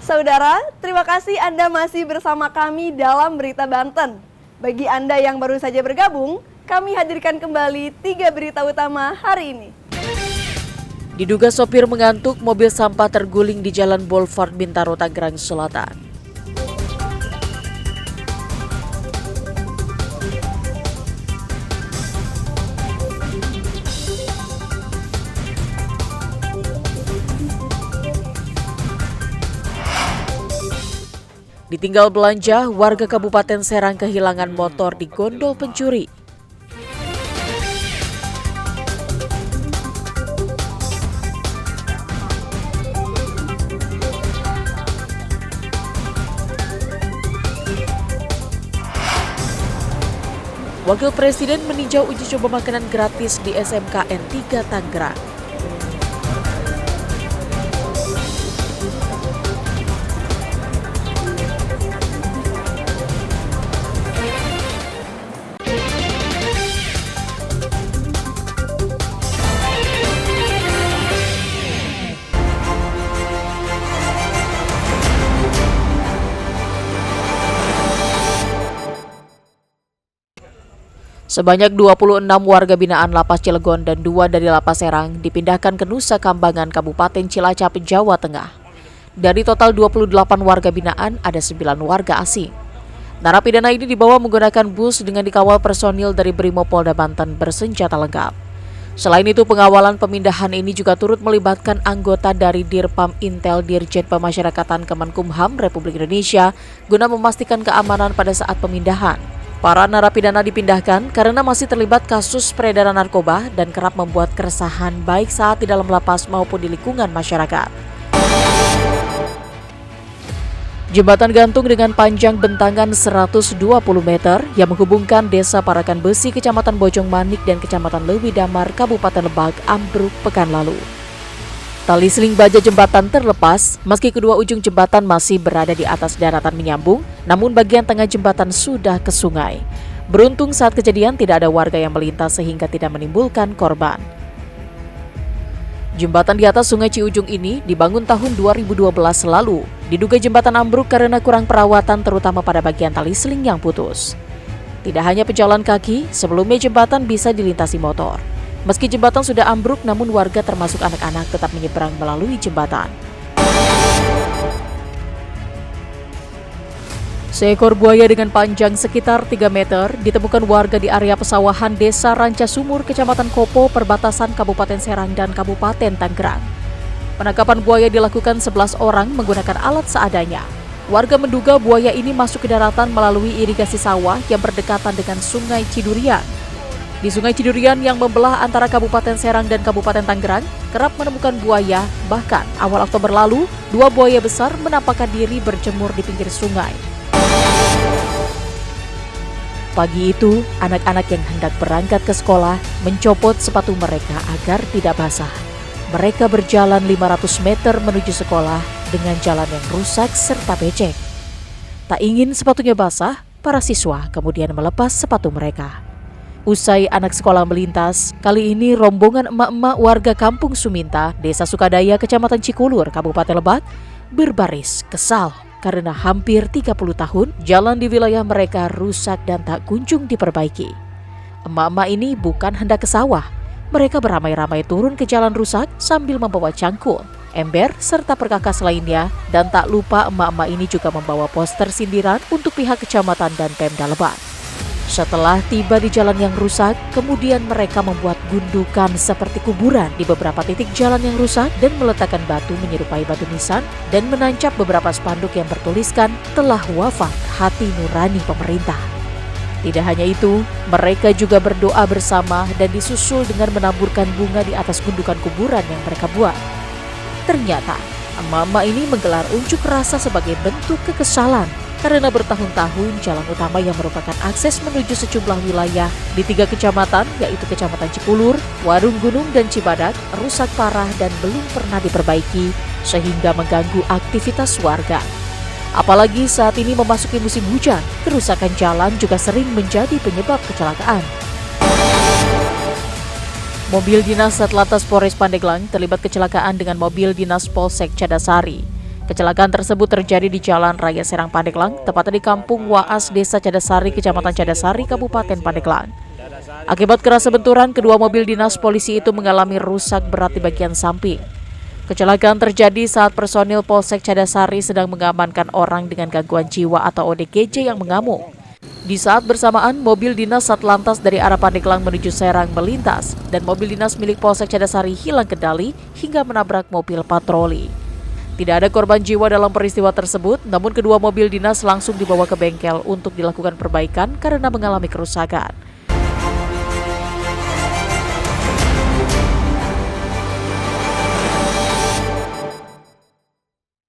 Saudara, terima kasih Anda masih bersama kami dalam Berita Banten. Bagi Anda yang baru saja bergabung, kami hadirkan kembali 3 berita utama hari ini. Diduga sopir mengantuk, mobil sampah terguling di Jalan Boulevard Bintaro, Tangerang Selatan. Ditinggal belanja, warga Kabupaten Serang kehilangan motor di gondol pencuri. Wakil Presiden meninjau uji coba makanan gratis di SMKN 3 Tangerang. Sebanyak 26 warga binaan Lapas Cilegon dan 2 dari Lapas Serang dipindahkan ke Nusa Kambangan, Kabupaten Cilacap, Jawa Tengah. Dari total 28 warga binaan, ada 9 warga asing. Narapidana ini dibawa menggunakan bus dengan dikawal personil dari Brimopolda Banten bersenjata lengkap. Selain itu, pengawalan pemindahan ini juga turut melibatkan anggota dari Dirpam Intel Dirjen Pemasyarakatan Kemenkumham Republik Indonesia guna memastikan keamanan pada saat pemindahan. Para narapidana dipindahkan karena masih terlibat kasus peredaran narkoba dan kerap membuat keresahan baik saat di dalam lapas maupun di lingkungan masyarakat. Jembatan gantung dengan panjang bentangan 120 meter yang menghubungkan Desa Parakan Besi, Kecamatan Bojong Manik dan Kecamatan Lewi Damar, Kabupaten Lebak, ambruk pekan lalu. Tali seling baja jembatan terlepas, meski kedua ujung jembatan masih berada di atas daratan menyambung, namun bagian tengah jembatan sudah ke sungai. Beruntung saat kejadian tidak ada warga yang melintas sehingga tidak menimbulkan korban. Jembatan di atas Sungai Ciujung ini dibangun tahun 2012 lalu. Diduga jembatan ambruk karena kurang perawatan terutama pada bagian tali seling yang putus. Tidak hanya pejalan kaki, sebelumnya jembatan bisa dilintasi motor. Meski jembatan sudah ambruk, namun warga termasuk anak-anak tetap menyeberang melalui jembatan. Seekor buaya dengan panjang sekitar 3 meter ditemukan warga di area pesawahan Desa Ranca Sumur, Kecamatan Kopo, perbatasan Kabupaten Serang dan Kabupaten Tangerang. Penangkapan buaya dilakukan 11 orang menggunakan alat seadanya. Warga menduga buaya ini masuk ke daratan melalui irigasi sawah yang berdekatan dengan Sungai Cidurian. Di Sungai Cidurian yang membelah antara Kabupaten Serang dan Kabupaten Tangerang, kerap menemukan buaya, bahkan awal Oktober lalu, 2 buaya besar menampakkan diri berjemur di pinggir sungai. Pagi itu, anak-anak yang hendak berangkat ke sekolah mencopot sepatu mereka agar tidak basah. Mereka berjalan 500 meter menuju sekolah dengan jalan yang rusak serta becek. Tak ingin sepatunya basah, para siswa kemudian melepas sepatu mereka. Usai anak sekolah melintas, kali ini rombongan emak-emak warga Kampung Suminta, Desa Sukadaya, Kecamatan Cikulur, Kabupaten Lebak, berbaris kesal karena hampir 30 tahun jalan di wilayah mereka rusak dan tak kunjung diperbaiki. Emak-emak ini bukan hendak ke sawah, mereka beramai-ramai turun ke jalan rusak sambil membawa cangkul, ember, serta perkakas lainnya, dan tak lupa emak-emak ini juga membawa poster sindiran untuk pihak kecamatan dan Pemda Lebak. Setelah tiba di jalan yang rusak, kemudian mereka membuat gundukan seperti kuburan di beberapa titik jalan yang rusak dan meletakkan batu menyerupai batu nisan dan menancap beberapa spanduk yang bertuliskan telah wafat hati nurani pemerintah. Tidak hanya itu, mereka juga berdoa bersama dan disusul dengan menaburkan bunga di atas gundukan kuburan yang mereka buat. Ternyata, emak-emak ini menggelar unjuk rasa sebagai bentuk kekesalan karena bertahun-tahun jalan utama yang merupakan akses menuju sejumlah wilayah di 3 kecamatan, yaitu Kecamatan Cikulur, Warung Gunung, dan Cibadak, rusak parah dan belum pernah diperbaiki sehingga mengganggu aktivitas warga. Apalagi saat ini memasuki musim hujan, kerusakan jalan juga sering menjadi penyebab kecelakaan. Mobil dinas Satlantas Polres Pandeglang terlibat kecelakaan dengan mobil dinas Polsek Cadasari. Kecelakaan tersebut terjadi di Jalan Raya Serang Pandeglang, tepatnya di Kampung Waas, Desa Cadasari, Kecamatan Cadasari, Kabupaten Pandeglang. Akibat kerasa benturan, kedua mobil dinas polisi itu mengalami rusak berat di bagian samping. Kecelakaan terjadi saat personil Polsek Cadasari sedang mengamankan orang dengan gangguan jiwa atau ODGJ yang mengamuk. Di saat bersamaan, mobil dinas Satlantas dari arah Pandeglang menuju Serang melintas dan mobil dinas milik Polsek Cadasari hilang kendali hingga menabrak mobil patroli. Tidak ada korban jiwa dalam peristiwa tersebut, namun kedua mobil dinas langsung dibawa ke bengkel untuk dilakukan perbaikan karena mengalami kerusakan.